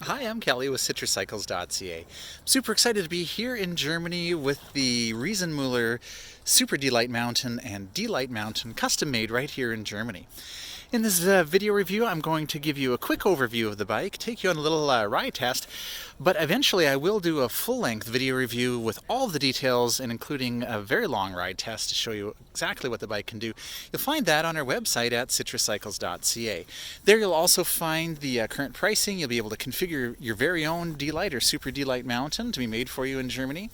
Hi, I'm Kelly with citruscycles.ca. Super excited to be here in Germany with the Riesenmuller SuperDelite mountain and Delite mountain custom made right here in Germany. In this video review, I'm going to give you a quick overview of the bike, take you on a little ride test, but eventually I will do a full-length video review with all of the details and including a very long ride test to show you exactly what the bike can do. You'll find that on our website at citruscycles.ca. There you'll also find the current pricing. You'll be able to configure your very own Delite or SuperDelite mountain to be made for you in Germany.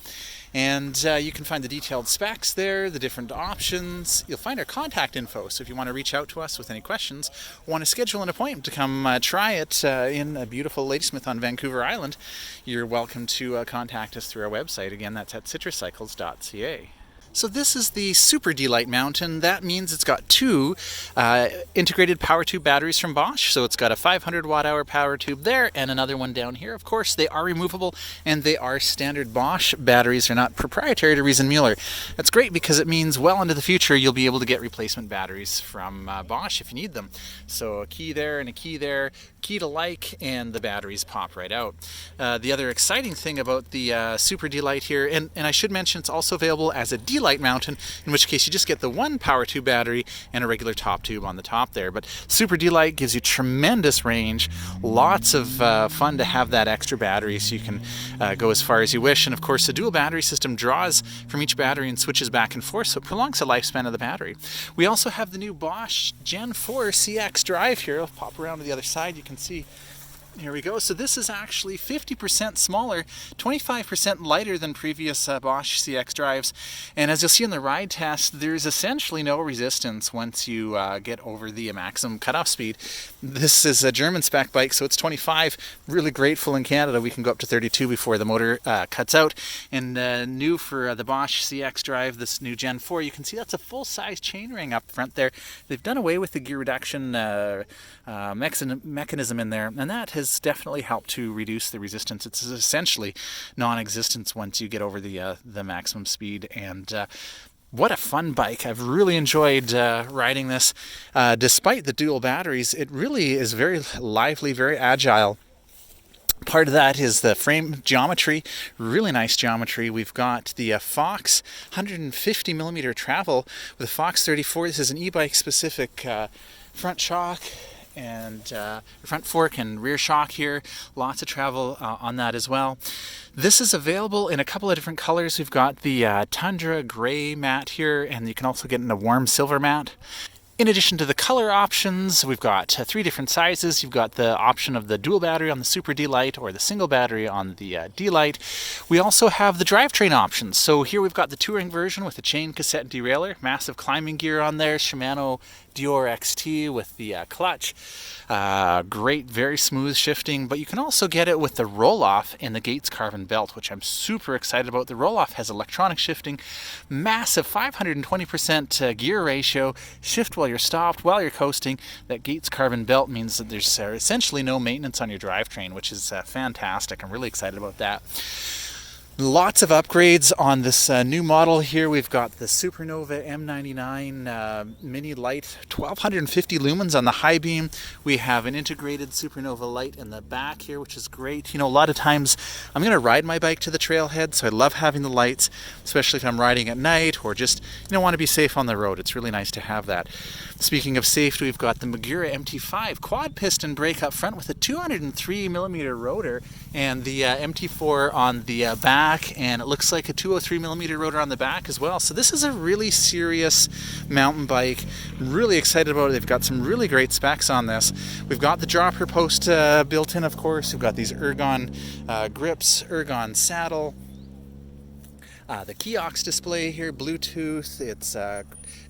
And you can find the detailed specs there, the different options. You'll find our contact info, so if you want to reach out to us with any questions, or want to schedule an appointment to come try it in a beautiful Ladysmith on Vancouver Island, you're welcome to contact us through our website. Again, that's at citruscycles.ca. So this is the SuperDelite mountain. That means it's got two integrated power tube batteries from Bosch. So it's got a 500 watt hour power tube there and another one down here. Of course, they are removable and they are standard Bosch batteries. They're not proprietary to Riesenmuller. That's great because it means well into the future you'll be able to get replacement batteries from Bosch if you need them. So a key there and a key there, key to like, and the batteries pop right out. The other exciting thing about the SuperDelite here, and I should mention it's also available as a Delite mountain, in which case you just get the one power tube battery and a regular top tube on the top there. But SuperDelite gives you tremendous range, lots of fun to have that extra battery so you can go as far as you wish. And of course the dual battery system draws from each battery and switches back and forth, so it prolongs the lifespan of the battery. We also have the new Bosch Gen 4 CX drive here. I'll pop around to the other side. You can see, here we go. So this is actually 50% smaller, 25% lighter than previous Bosch CX drives. And as you'll see in the ride test, there's essentially no resistance once you get over the maximum cutoff speed. This is a German spec bike, so it's 25. Really grateful in Canada we can go up to 32 before the motor cuts out. And new for the Bosch CX drive, this new Gen 4, you can see that's a full-size chainring up front there. They've done away with the gear reduction mechanism in there, and that has definitely helped to reduce the resistance. It's essentially non-existent once you get over the maximum speed. And what a fun bike. I've really enjoyed riding this. Despite the dual batteries, it really is very lively, very agile. Part of that is the frame geometry, really nice geometry. We've got the Fox 150 millimeter travel with a Fox 34. This is an e-bike specific front shock and front fork and rear shock here. Lots of travel on that as well. This is available in a couple of different colors. We've got the Tundra gray matte here, and you can also get in a warm silver matte. In addition to the color options, we've got three different sizes. You've got the option of the dual battery on the SuperDelite or the single battery on the Delite. We also have the drivetrain options. So here we've got the touring version with the chain, cassette, and derailleur. Massive climbing gear on there. Shimano Dior XT with the clutch. Great, very smooth shifting, but you can also get it with the roll-off and the Gates carbon belt, which I'm super excited about. The roll-off has electronic shifting, massive 520% gear ratio, shift while you're stopped, while you're coasting. That Gates carbon belt means that there's essentially no maintenance on your drivetrain, which is fantastic. I'm really excited about that. Lots of upgrades on this new model here. We've got the Supernova M99 Mini Light, 1250 lumens on the high beam. We have an integrated Supernova light in the back here, which is great. You know, a lot of times I'm going to ride my bike to the trailhead, so I love having the lights, especially if I'm riding at night or just, want to be safe on the road. It's really nice to have that. Speaking of safety, we've got the Magura MT5 quad piston brake up front with a 203 millimeter rotor and the MT4 on the back, and it looks like a 203 millimeter rotor on the back as well. So this is a really serious mountain bike. I'm really excited about it. They've got some really great specs on this. We've got the dropper post built in, of course. We've got these ergon grips, ergon saddle. The kiosk display here, Bluetooth, it's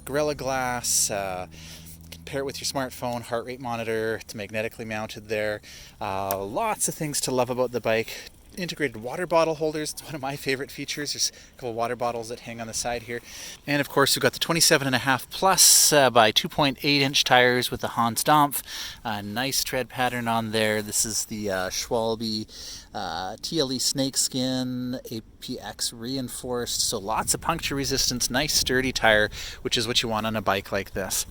Gorilla Glass, pair it with your smartphone, heart rate monitor, it's magnetically mounted there. Lots of things to love about the bike. Integrated water bottle holders, it's one of my favorite features. There's a couple of water bottles that hang on the side here. And of course we've got the 27.5 plus by 2.8 inch tires with the Hans Dampf. Nice tread pattern on there. This is the Schwalbe TLE snakeskin APX reinforced, so lots of puncture resistance, nice sturdy tire, which is what you want on a bike like this.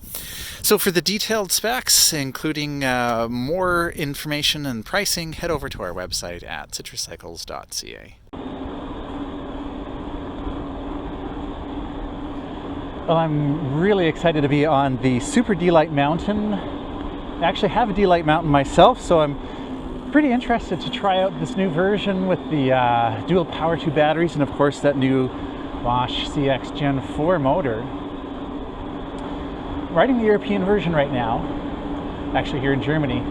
So for the detailed specs, including more information and pricing, head over to our website at citruscycles.ca. Well, I'm really excited to be on the SuperDelite mountain. I actually have a Delite mountain myself, so I'm pretty interested to try out this new version with the dual power tube batteries and of course that new Bosch CX Gen 4 motor. I'm riding the European version right now, actually here in Germany.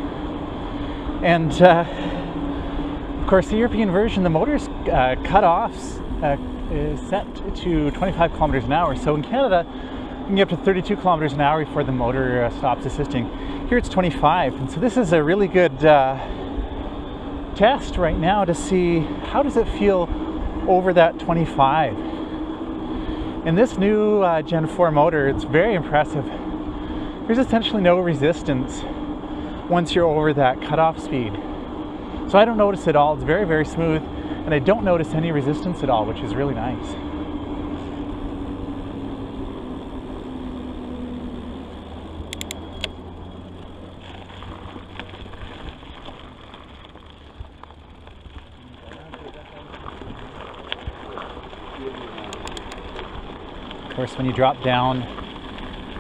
And of course the European version, the motor's cut-offs is set to 25 kilometers an hour. So in Canada, you can get up to 32 kilometers an hour before the motor stops assisting. Here it's 25, and so this is a really good test right now to see how does it feel over that 25. And this new Gen 4 motor, it's very impressive. There's essentially no resistance once you're over that cutoff speed. So I don't notice it all. It's very, very smooth, and I don't notice any resistance at all, which is really nice. Of course, when you drop down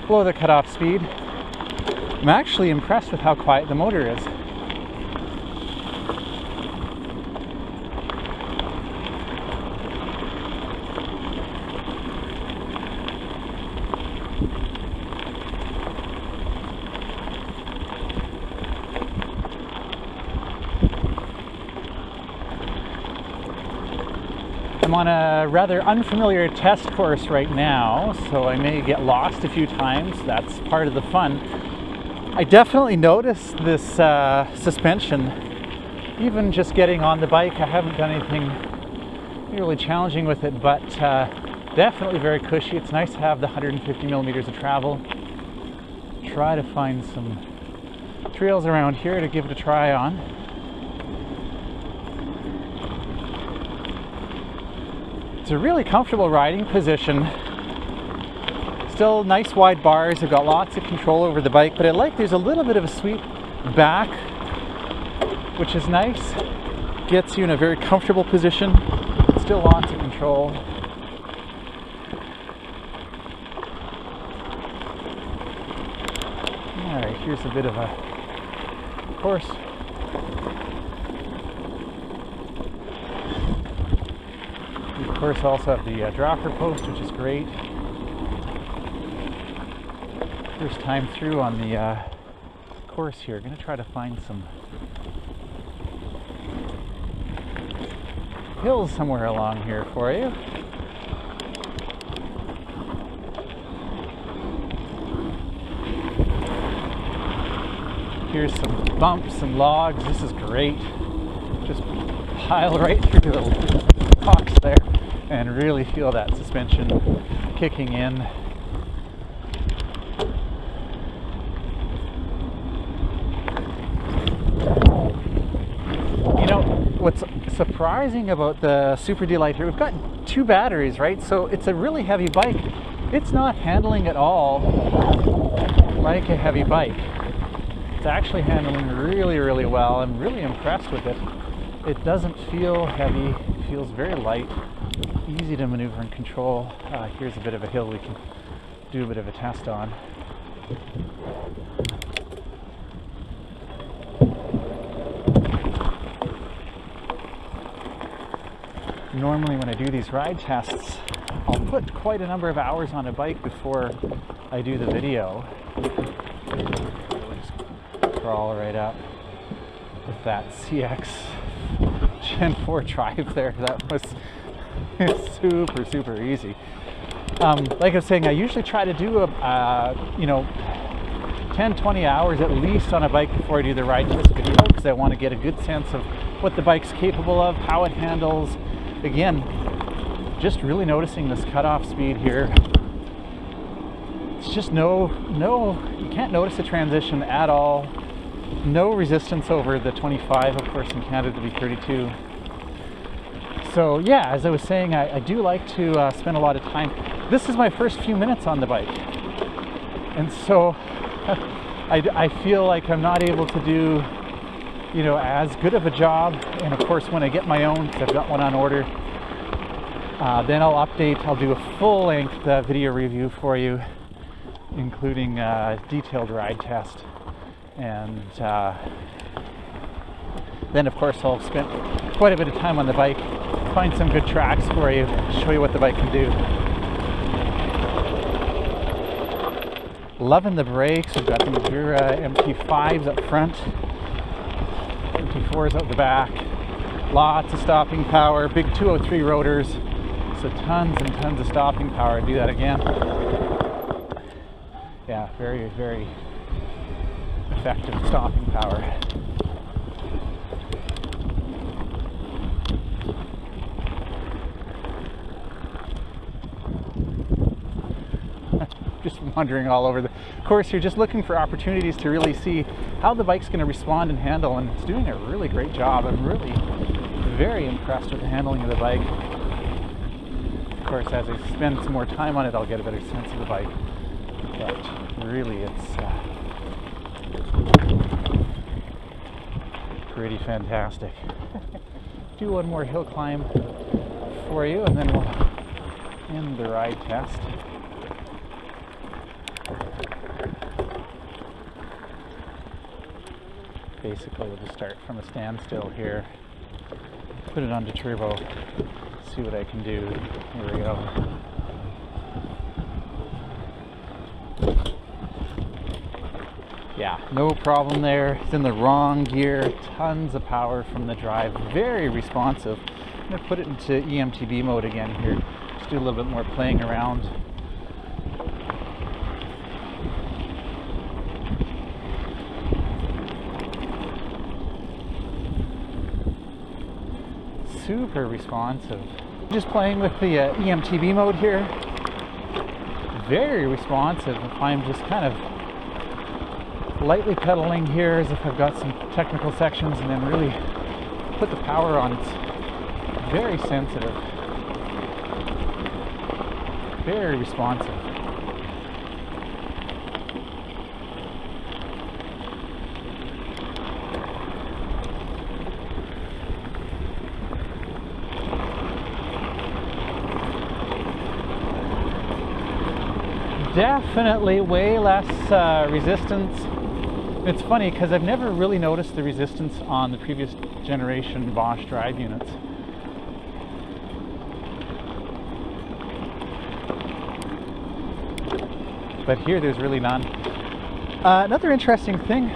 below the cutoff speed, I'm actually impressed with how quiet the motor is. I'm on a rather unfamiliar test course right now, so I may get lost a few times. That's part of the fun. I definitely noticed this suspension, even just getting on the bike. I haven't done anything really challenging with it, but definitely very cushy. It's nice to have the 150 millimeters of travel. Try to find some trails around here to give it a try on. It's a really comfortable riding position. Still nice wide bars. I've got lots of control over the bike, but I like there's a little bit of a sweep back, which is nice. Gets you in a very comfortable position. Still lots of control. Alright, here's a bit of a course. Of course, also have the dropper post, which is great. First time through on the course here. Going to try to find some hills somewhere along here for you. Here's some bumps and logs. This is great. Just pile right through the rocks there and really feel that suspension kicking in. You know, what's surprising about the SuperDelite here, we've got two batteries, right? So it's a really heavy bike. It's not handling at all like a heavy bike. It's actually handling really, really well. I'm really impressed with it. It doesn't feel heavy. It feels very light, easy to maneuver and control. Here's a bit of a hill we can do a bit of a test on. Normally when I do these ride tests, I'll put quite a number of hours on a bike before I do the video. Just crawl right up with that CX Gen 4 drive there. That was super, super easy. Like I was saying, I usually try to do you know, 10-20 hours at least on a bike before I do the ride test video, because I want to get a good sense of what the bike's capable of, how it handles. Again, just really noticing this cutoff speed here. It's just you can't notice the transition at all. No resistance over the 25, of course in Canada to be 32. So yeah, as I was saying, I do like to spend a lot of time. This is my first few minutes on the bike, and so I feel like I'm not able to do, you know, as good of a job. And of course, when I get my own, because I've got one on order, then I'll update. I'll do a full-length video review for you, including a detailed ride test, and then of course I'll spend quite a bit of time on the bike, find some good tracks for you, show you what the bike can do. Loving the brakes. We've got the Endura MT5s up front, MT4s out the back, lots of stopping power, big 203 rotors, so tons and tons of stopping power. Do that again. Yeah, very, very effective stopping power. Just wandering all over the course here, just looking for opportunities to really see how the bike's going to respond and handle, and it's doing a really great job. I'm really very impressed with the handling of the bike. Of course, as I spend some more time on it, I'll get a better sense of the bike, but really it's pretty fantastic. Do one more hill climb for you, and then we'll end the ride test. Basically, we'll just start from a standstill here, put it onto turbo, see what I can do. Here we go. Yeah, no problem there. It's in the wrong gear, tons of power from the drive, very responsive. I'm going to put it into EMTB mode again here, just do a little bit more playing around. Super responsive. Just playing with the EMTB mode here. Very responsive. If I'm just kind of lightly pedaling here as if I've got some technical sections, and then really put the power on, it's very sensitive. Very responsive. Definitely way less resistance. It's funny because I've never really noticed the resistance on the previous generation Bosch drive units. But here there's really none. Another interesting thing,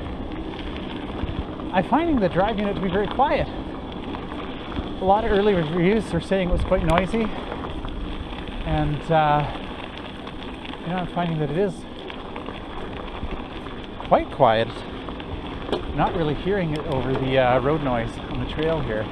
I'm finding the drive unit to be very quiet. A lot of early reviews are saying it was quite noisy, and you know, I'm finding that it is quite quiet. Not really hearing it over the road noise on the trail here.